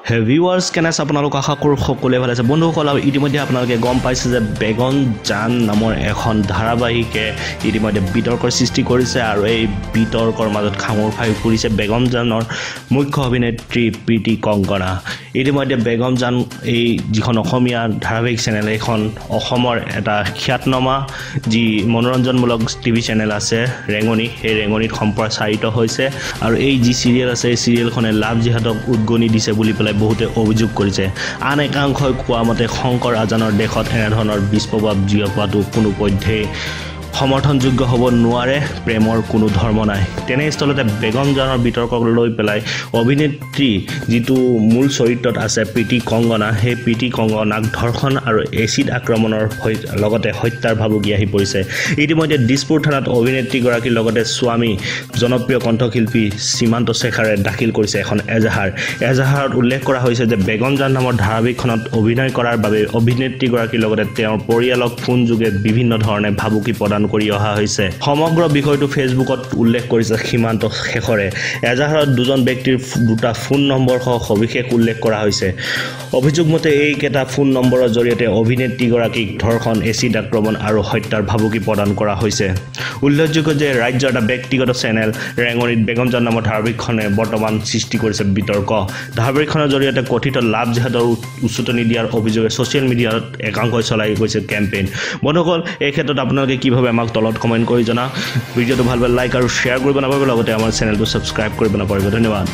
হে ভিউৱাৰ্ছ কেনে আছে আপোনালোক আশা কৰোঁ সকলোৱে ভালে আছে বন্ধুসকল ইতিমধ্যে আপোনালোকে গম পাইছে যে বেগন জান নামৰ এখন ধাৰাবাহিকে ইতিমধ্যে বিতৰ্কৰ সৃষ্টি কৰিছে আৰু এই বিতৰ্কৰ মাজত খাঙৰ খাই পৰিছে বেগম জানৰ মুখ্য অভিনেত্ৰী প্ৰীতি কংকনা ইতিমধ্যে বেগম জান এই যিখন অসমীয়া ধাৰাবাহিক চেনেল এখন অসমৰ এটা খ্যাতনামা যি মনোৰঞ্জনমূলক টিভি চেনেল আছে ৰেঙনি এই ৰেঙনিত সম্প্ৰচাৰিত হৈছে আৰু এই যি সিৰিয়েল আছে এই সিৰিয়েলখনে লাভ জিহাদক উদ্গনি দিছে বুলি বহুতে অভিযোগ কৰিছে আন একাংশই কোৱা মতে শংকৰ আজানৰ দেশত এনে ধৰণৰ বিস্ফোৰক জিয়পাটো কোনো পধ্যেই সমৰ্থনযোগ্য হ'ব নোৱাৰে প্ৰেমৰ কোনো ধৰ্ম নাই তেনে স্থলতে বেগম জানৰ বিতৰ্কক লৈ পেলাই অভিনেত্ৰী যিটো মূল চৰিত্ৰত আছে প্ৰীতি কংকনা সেই প্ৰীতি কংকনাক ধৰ্ষণ আৰু এচিড আক্ৰমণৰ লগতে হত্যাৰ ভাবুকি আহি পৰিছে ইতিমধ্যে দিছপুৰ থানাত অভিনেত্ৰীগৰাকীৰ লগতে স্বামী জনপ্ৰিয় কণ্ঠশিল্পী সীমান্ত শেখাৰে দাখিল কৰিছে এখন এজাহাৰত উল্লেখ কৰা হৈছে যে বেগম জান নামৰ ধাৰাবাহিকখনত অভিনয় কৰাৰ বাবে অভিনেত্ৰীগৰাকীৰ লগতে তেওঁৰ পৰিয়ালক ফোন যোগে বিভিন্ন ধৰণে ভাবুকি প্ৰদান কৰি অহা হৈছে সমগ্ৰ বিষয়টো ফেচবুকত উল্লেখ কৰিছে সীমান্ত শেখৰে এজাহাৰত দুজন ব্যক্তিৰ দুটা ফোন নম্বৰ সহ সবিশেষ উল্লেখ কৰা হৈছে অভিযোগ মতে এই কেটা ফোন নম্বৰৰ জৰিয়তে অভিনেত্ৰীগৰাকীক ধৰ্ষণ এচিড আক্ৰমণ আৰু হত্যাৰ ভাবুকি প্ৰদান কৰা হৈছে উল্লেখযোগ্য যে ৰাজ্যৰ এটা ব্যক্তিগত চেনেল ৰেঙনিত বেগম জান নামৰ ধাৰাবাহিকখনে বৰ্তমান সৃষ্টি কৰিছে বিতৰ্ক ধাৰাবাহিকখনৰ জৰিয়তে কথিত লাভ জিহাদৰ উচতনি দিয়াৰ অভিযোগে ছ'চিয়েল মিডিয়াত একাংশই চলাই গৈছে কেম্পেইন বন্ধুসকল এই ক্ষেত্ৰত আপোনালোকে কিভাৱে আমাক তলত কমেণ্ট কৰি জনা ভিডিঅ'টো ভাল লাইক আৰু শ্বেয়াৰ কৰিব নাপাহৰিব লগতে আমাৰ চেনেলটো ছাবস্ক্ৰাইব কৰিব নাপাহৰিব ধন্যবাদ